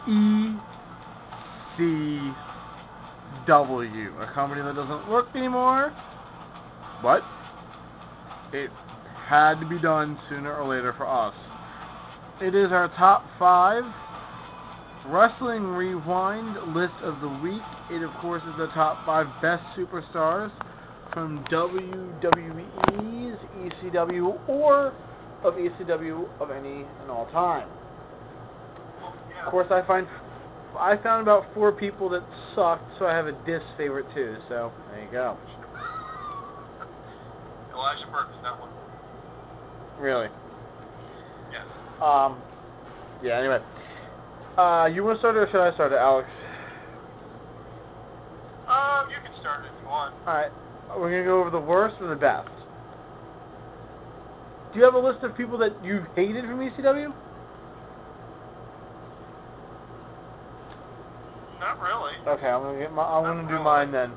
ECW, a company that doesn't work anymore, but it had to be done sooner or later for us. It is our top 5 Wrestling Rewind list of the week. It, of course, is the top 5 best superstars from WWE's ECW or of ECW of any and all time. Of course, I found about 4 people that sucked, so I have a diss favorite too. So there you go. Elijah Burke is not one. Really? Yes. Yeah. Anyway, you want to start it or should I start it, Alex? You can start it if you want. All right. We're gonna go over the worst or the best. Do you have a list of people that you hated from ECW? Not really. Okay, I'm gonna do mine then.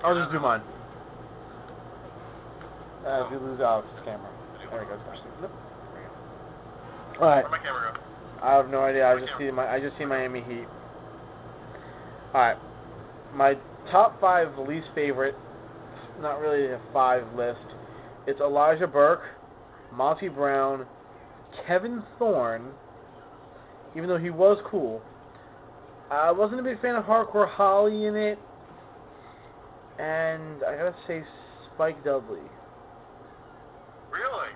I'll just do mine. If you lose Alex's camera. There we go. Nope. All right. Where'd my camera go? I have no idea. I just see Miami Heat. All right. My top 5 least favorite. It's not really a 5 list. It's Elijah Burke, Monty Brown, Kevin Thorne. Even though he was cool, I wasn't a big fan of Hardcore Holly in it. And I gotta say Spike Dudley. Really?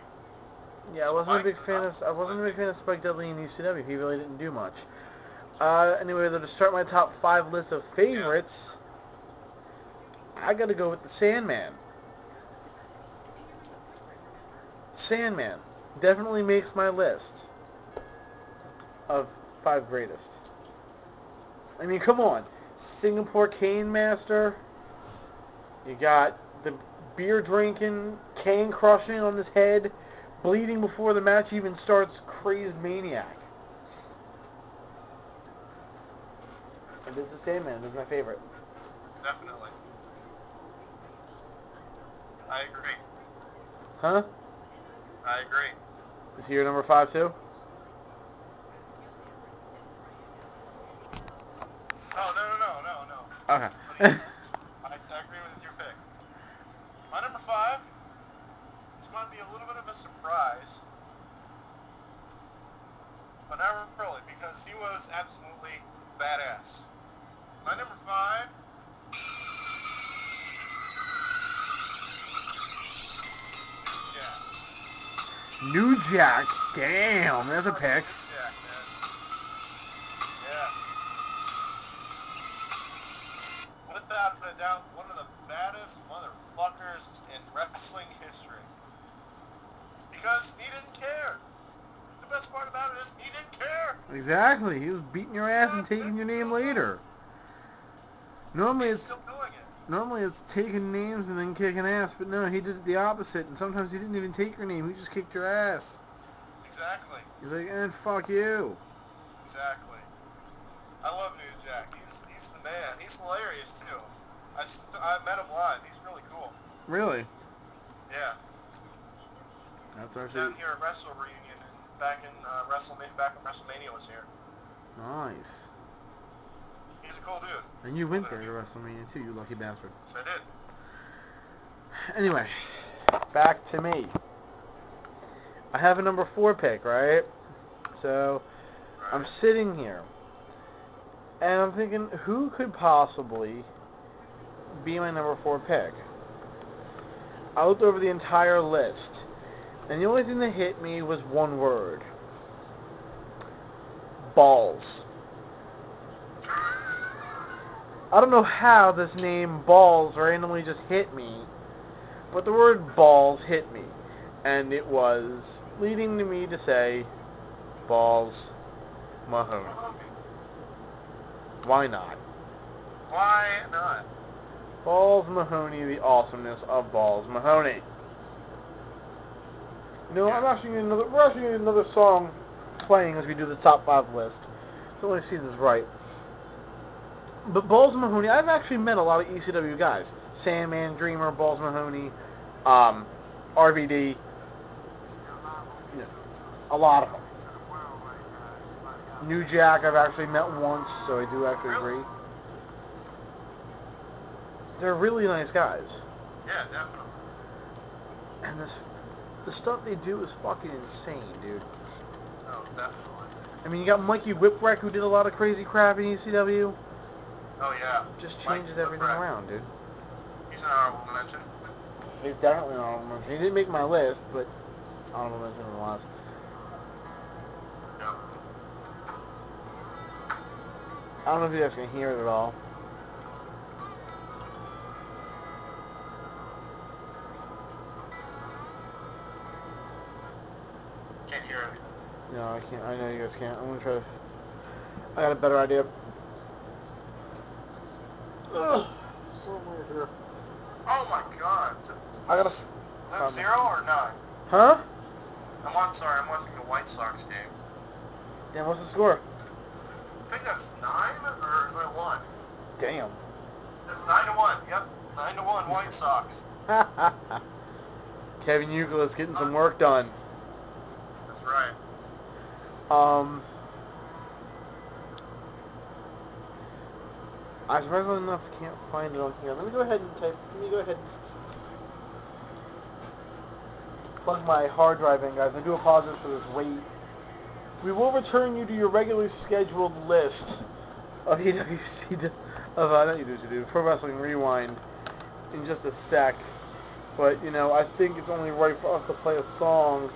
Yeah, I wasn't a big fan of Spike Dudley in ECW. He really didn't do much. Anyway, to start my top 5 list of favorites, I gotta go with the Sandman. Sandman definitely makes my list of 5 greatest. I mean, come on, Singapore Cane Master. You got the beer drinking, cane crushing on his head, bleeding before the match even starts, crazed maniac. It is the Sandman. It is my favorite. Definitely. I agree. Huh? I agree. Is he your number 5 too? Oh, no. Okay. I agree with your pick. My number 5 is going to be a little bit of a surprise, but not really, because he was absolutely badass. My number 5, Jack. New Jack. Damn, there's a pick. Jack, man. Yeah. Without a doubt, one of the baddest motherfuckers in wrestling history. Because he didn't care. The best part about it is he didn't care. Exactly. He was beating your ass and taking your name later. Normally He's still doing it. Normally it's taking names and then kicking ass, but no, he did it the opposite, and sometimes he didn't even take your name, he just kicked your ass. Exactly. He's like, fuck you. Exactly. I love New Jack. He's the man. He's hilarious, too. I met him live. He's really cool. Really? Yeah. That's actually... Down here at Wrestle Reunion, back when WrestleMania was here. Nice. He's a cool dude. And you went there to WrestleMania too, you lucky bastard. Yes, I did. Anyway, back to me. I have a number 4 pick, right? So, I'm sitting here, and I'm thinking, who could possibly be my number 4 pick? I looked over the entire list, and the only thing that hit me was one word. Balls. I don't know how this name Balls randomly just hit me, but the word Balls hit me, and it was leading to me to say Balls Mahoney. Why not? Why not? Balls Mahoney, the awesomeness of Balls Mahoney. You know, we're actually getting another song playing as we do the top 5 list, so let's see this right. But Balls Mahoney, I've actually met a lot of ECW guys. Sandman, Dreamer, Balls Mahoney, RVD. A lot of them. New Jack I've actually met once, so I do actually agree. They're really nice guys. Yeah, definitely. And the stuff they do is fucking insane, dude. Oh, definitely. I mean, you got Mikey Whipwreck, who did a lot of crazy crap in ECW. Oh, yeah. Just changes everything around, dude. He's an honorable mention. He's definitely an honorable mention. He didn't make my list, but honorable mention nonetheless. Yeah. I don't know if you guys can hear it at all. Can't hear anything. No, I can't. I know you guys can't. I'm gonna try to. I got a better idea. Ugh. Somewhere here. Oh my god. I gotta. Is that 0 or 9? Huh? I'm watching the White Sox game. Damn, what's the score? I think that's 9, or is that 1? Damn. It's 9-1. Yep, 9-1 White Sox. Kevin Euclid's getting some work done. That's right. I surprisingly enough can't find it on here. Let me go ahead and plug my hard drive in, guys. I do apologize for this wait. We will return you to your regularly scheduled list of Pro Wrestling Rewind in just a sec. But, you know, I think it's only right for us to play a song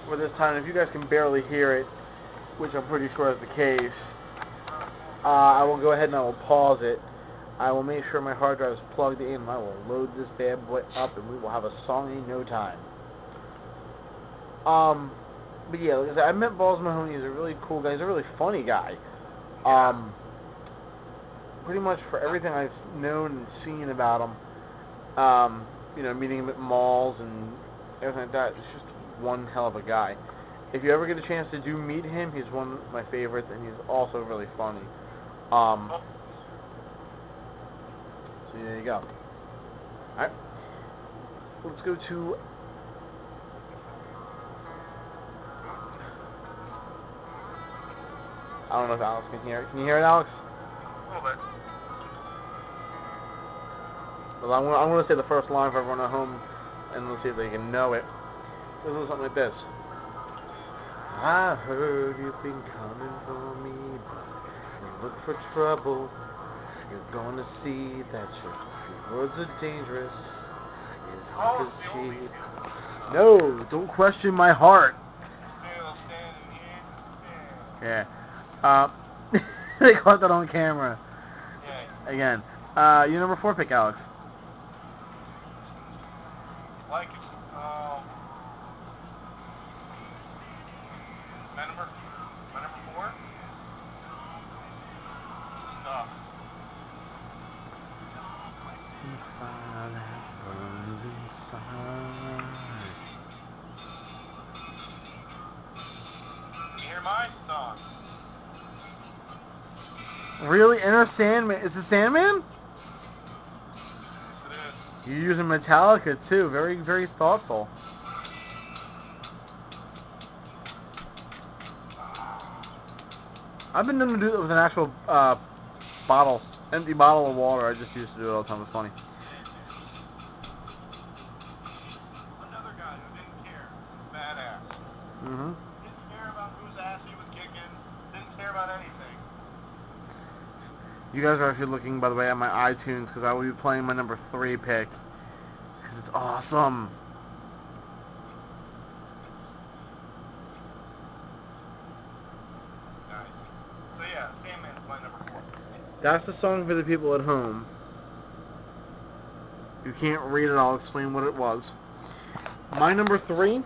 for this time. If you guys can barely hear it, which I'm pretty sure is the case, I will go ahead and I will pause it. I will make sure my hard drive is plugged in, and I will load this bad boy up, and we will have a song in no time. But yeah, like I said, I met Balls Mahoney. He's a really cool guy. He's a really funny guy. Pretty much for everything I've known and seen about him, you know, meeting him at malls and everything like that, it's just one hell of a guy. If you ever get a chance to do meet him, he's one of my favorites, and he's also really funny. So there you go. Alright. Let's go to... I don't know if Alex can hear it. Can you hear it, Alex? A little bit. Well, I'm going to say the first line for everyone at home, and let's see if they can know it. This is something like this. I heard you've been coming for me, but you look for trouble. You're going to see that your words are dangerous. His heart is cheap. No, don't question my heart. Still standing Yeah. here. They caught that on camera. Yeah. Again. Your number 4 pick, Alex. Like it's, my number 4? This is tough. Fire that burns inside. You hear my song? Really? Enter Sandman? Is it Sandman? Yes, it is. You're using Metallica too. Very, very thoughtful. I've been known to do it with an actual bottle, empty bottle of water. I just used to do it all the time. It's funny. Another guy who didn't care. He's badass. Mm-hmm. Didn't care about whose ass he was kicking. Didn't care about anything. You guys are actually looking, by the way, at my iTunes because I will be playing my number 3 pick because it's awesome. Nice. So yeah, Sandman's my number 4. That's the song for the people at home. You can't read it, I'll explain what it was. My number 3.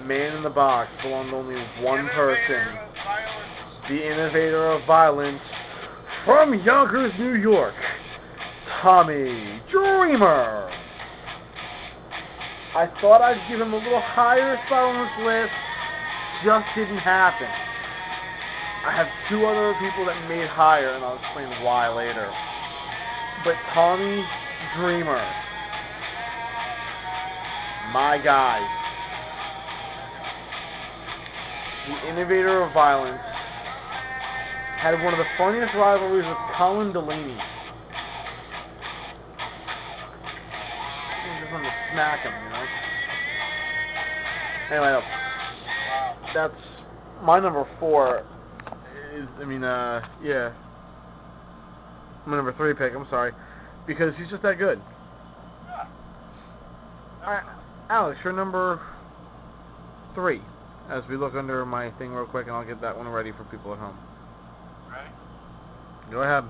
Man in the Box belonged to only one person. The innovator of violence from Yonkers, New York, Tommy Dreamer. I thought I'd give him a little higher spot on this list. Just didn't happen. I have 2 other people that made higher, and I'll explain why later. but Tommy Dreamer, my guy, the innovator of violence, had one of the funniest rivalries with Colin Delaney. I just wanted to smack him, you know? Anyway, that's my number 4. Yeah. My number 3 pick, I'm sorry. Because he's just that good. Yeah. Alright, Alex, you're number 3. As we look under my thing real quick, and I'll get that one ready for people at home. Ready? Go ahead.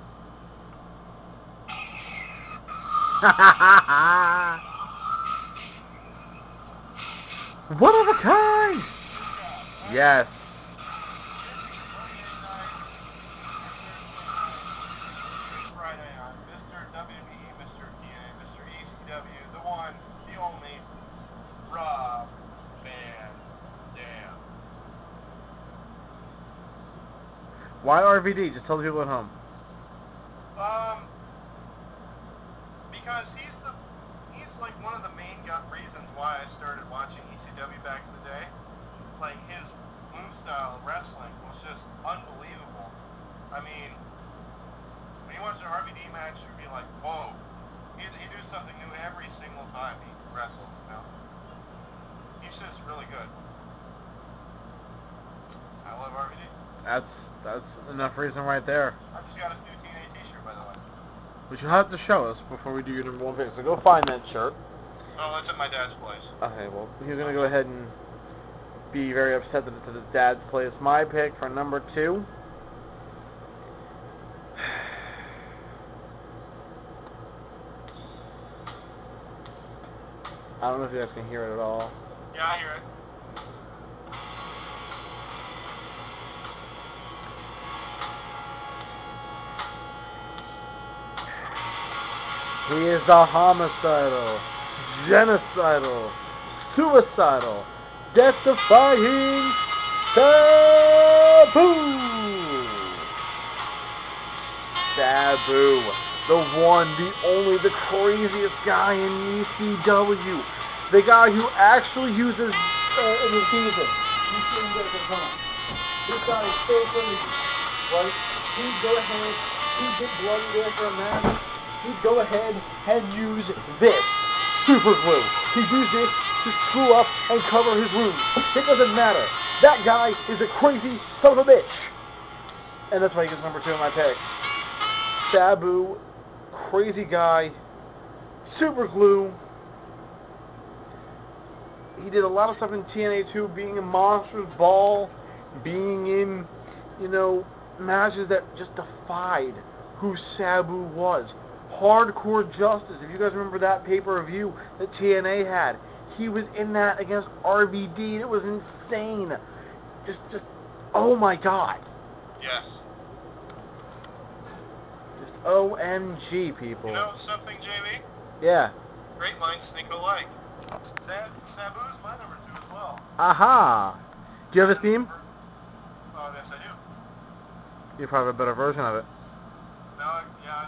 One of a kind! Yes. Friday night, Mr. WWE, Mr. TNA, Mr. ECW, the one, the only, Rob Van Dam. Why RVD? Just tell the people at home. Because he's like one of the main reasons why I started watching ECW back in the day. Like, his move style of wrestling was just unbelievable. I mean, when you watch an RVD match, you'd be like, whoa. He'd do something new every single time he wrestles, you know? He's just really good. I love RVD. That's enough reason right there. I just got his new TNA t-shirt, by the way. Which you'll have to show us before we do your number 1 pick. So go find that shirt. Oh, that's at my dad's place. Okay, well, he's going to go ahead and be very upset that it's at his dad's place. My pick for number 2. I don't know if you guys can hear it at all. Yeah, I hear it. He is the homicidal, genocidal, suicidal, death-defying Sabu! Sabu, the one, the only, the craziest guy in ECW. The guy who actually uses anesthesia. You see him get it, come on. This guy is so crazy, right? He'd go ahead, he'd get blood and go for a match. He'd go ahead and use this super glue. He'd use this to screw up and cover his wounds. It doesn't matter. That guy is a crazy son of a bitch. And that's why he gets number 2 in my picks. Sabu, crazy guy, super glue. He did a lot of stuff in TNA too, being in Monsters Ball, being in, matches that just defied who Sabu was. Hardcore Justice, if you guys remember that pay-per-view that TNA had, he was in that against RVD, and it was insane. Just, oh my god. Yes. Just OMG, people. You know something, Jamie? Yeah. Great minds think alike. Sabu's my number 2 as well. Aha. Do you have his theme? Oh, yes, I do. You probably have a better version of it. No, yeah.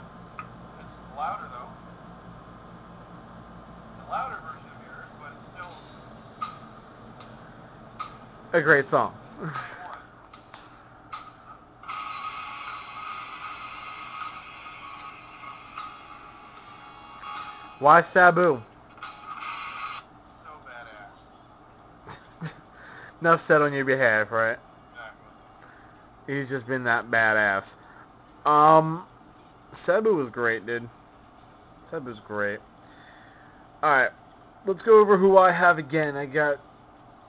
It's louder, though. It's a louder version of yours, but it's still a great song. It's the same one. Why Sabu? So badass. Enough said on your behalf, right? Exactly. He's just been that badass. Sabu was great, dude. Sabu's great. Alright, let's go over who I have again. I got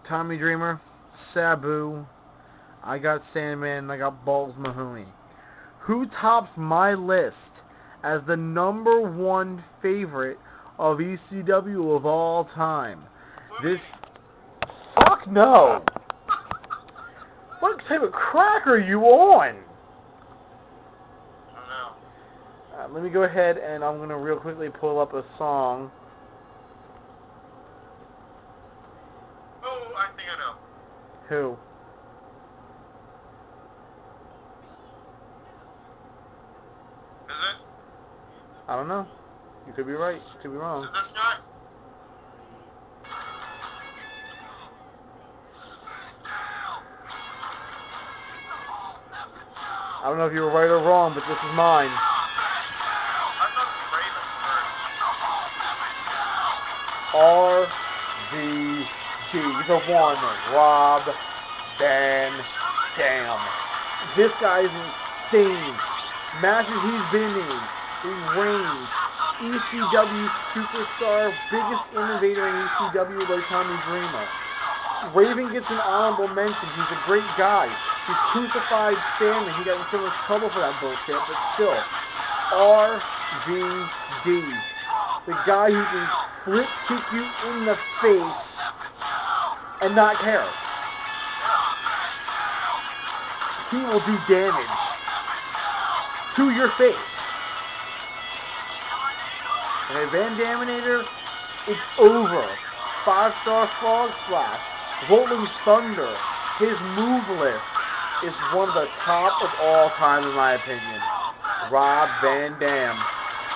Tommy Dreamer, Sabu, I got Sandman, and I got Balls Mahoney. Who tops my list as the number 1 favorite of ECW of all time? This... Fuck no! What type of crack are you on? I don't know. Let me go ahead and I'm going to real quickly pull up a song. Oh, I think I know. Who? Is it? I don't know. You could be right. You could be Is wrong. it this guy? I don't know if you were right or wrong, but this is mine. I thought RVD. The one. Rob Van Dam. This guy is insane. Matches he's been in. He reigns. ECW superstar, biggest innovator in ECW like Tommy Dreamer. Raven gets an honorable mention. He's a great guy. He's crucified Stanley. He got in so much trouble for that bullshit, but still. RVD. The guy who can flip kick you in the face and not care. He will do damage to your face. Okay, Van Daminator, it's over. 5-star frog splash. Rolling Thunder. His move list is one of the top of all time in my opinion. Rob Van Dam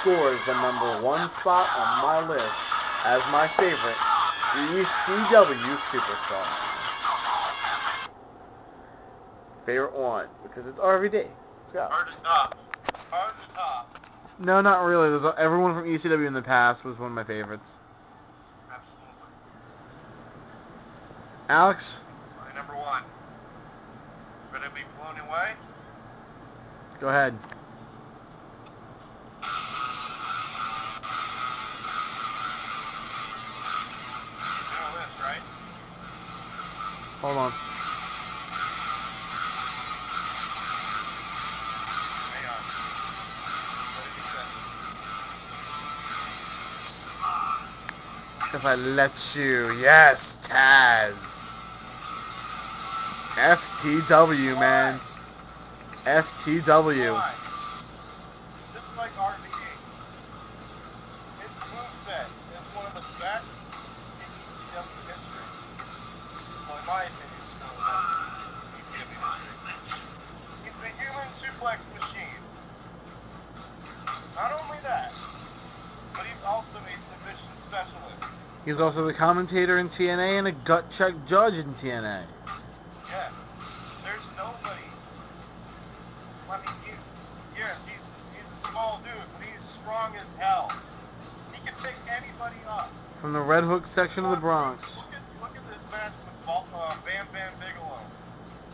scores the #1 spot on my list as my favorite ECW superstar. Favorite one, because it's RVD. Let's go. Hard to top. Hard to top. No, not really. Everyone from ECW in the past was one of my favorites. Absolutely. Alex? My #1. Ready to be blown away? Go ahead. You know this, right? Hold on. Hang on. What did he say? If I let you. Yes, Taz. FTW, man. FTW. Why? Just like RVD. His moveset is one of the best in ECW history. Well, in my opinion, it's still the best in ECW history. He's the human suplex machine. Not only that, but he's also a submission specialist. He's also the commentator in TNA and a gut check judge in TNA. Yes. There's nobody. I mean, he's a small dude, but he's strong as hell. He can pick anybody up. From the Red Hook section of the Bronx. Look at this match with Bam Bam Bigelow.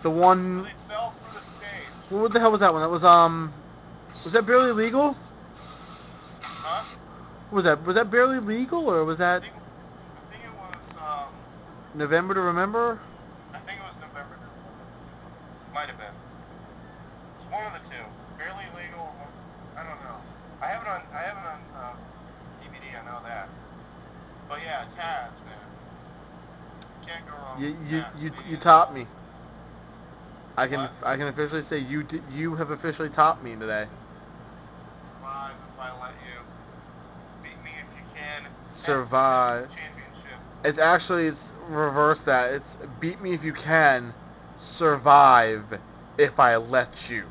The one... They fell through the stage. What the hell was that one? That was, was that Barely Legal? Huh? Was that Barely Legal, or was that I think it was, November to Remember? I think it was November. Might have been. It's one of the two. Barely Legal. I don't know. I have it on DVD. I know that. But yeah, Taz, man. Can't go wrong. You topped me. I can What? officially say you have officially topped me today. Survive if I let you. Beat me if you can. Survive. Championship. It's reverse that. It's beat me if you can, survive if I let you.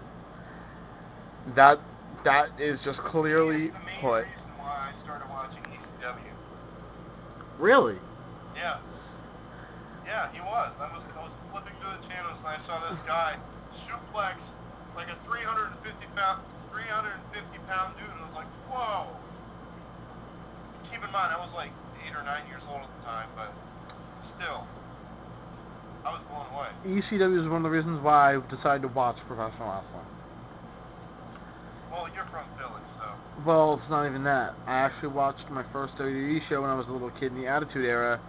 That is just clearly He is the main put. reason why I started watching ECW. Really? Yeah. Yeah, he was. I was flipping through the channels and I saw this guy suplex like a 350 pound dude, and I was like, whoa. Keep in mind, I was like 8 or 9 years old at the time, but still, I was blown away. ECW is one of the reasons why I decided to watch professional wrestling. Well, you're from Philly, so. Well, it's not even that. I actually watched my first WWE show when I was a little kid in the Attitude Era,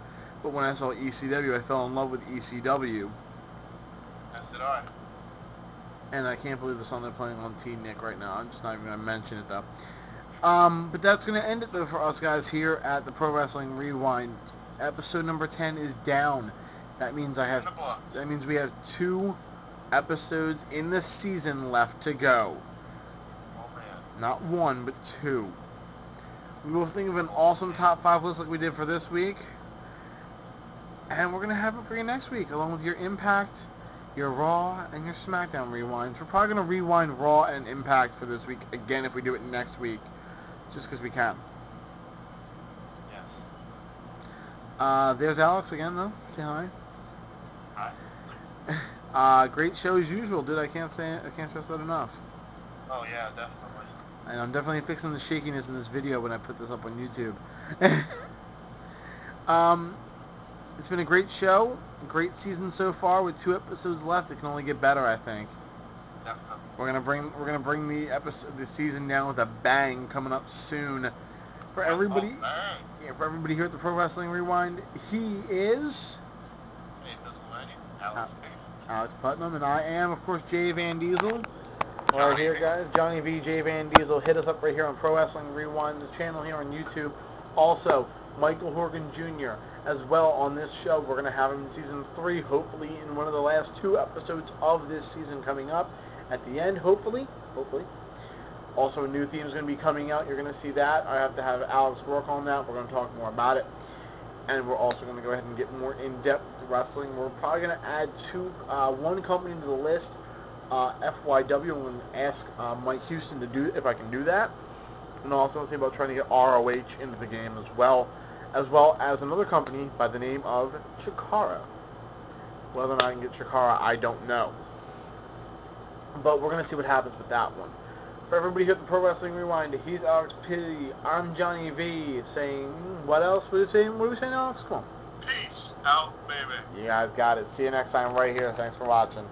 but when I saw ECW, I fell in love with ECW. As did I. And I can't believe the song they're playing on Teen Nick right now. I'm just not even going to mention it, though. But that's going to end it, though, for us guys here at the Pro Wrestling Rewind. Episode number 10 is down. That means we have 2 episodes in the season left to go. Oh, man. Not 1, but 2. We will think of an awesome top 5 list like we did for this week. And we're going to have it for you next week, along with your Impact, your Raw, and your SmackDown rewinds. We're probably going to rewind Raw and Impact for this week again if we do it next week, just because we can. Yes. There's Alex again, though. Say hi. Hi. Great show as usual, dude. I can't stress that enough. Oh yeah, definitely. And I'm definitely fixing the shakiness in this video when I put this up on YouTube. It's been a great show, great season so far. With 2 episodes left, it can only get better, I think. Definitely. We're gonna bring the season down with a bang coming up soon. For everybody, for everybody here at the Pro Wrestling Rewind, he is Hey, Pennsylvania, Alex Alex Putnam, and I am, of course, Jay Van Diesel. Right here, guys, Johnny V, Jay Van Diesel. Hit us up right here on Pro Wrestling Rewind, the channel here on YouTube. Also, Michael Horgan Jr. as well on this show. We're gonna have him in season 3, hopefully in one of the last 2 episodes of this season coming up. At the end, hopefully. Also, a new theme is going to be coming out. You're going to see that. I have to have Alex work on that. We're going to talk more about it. And we're also going to go ahead and get more in-depth wrestling. We're probably going to add one company to the list, FYW. I'm going to ask Mike Houston to do if I can do that. And also going to see about trying to get ROH into the game as well as another company by the name of Chikara. Whether or not I can get Chikara, I don't know. But we're going to see what happens with that one. For everybody here at the Pro Wrestling Rewind, he's Alex P. I'm Johnny V. Saying, what else? What are we saying, Alex? Come on. Peace out, baby. You guys got it. See you next time right here. Thanks for watching.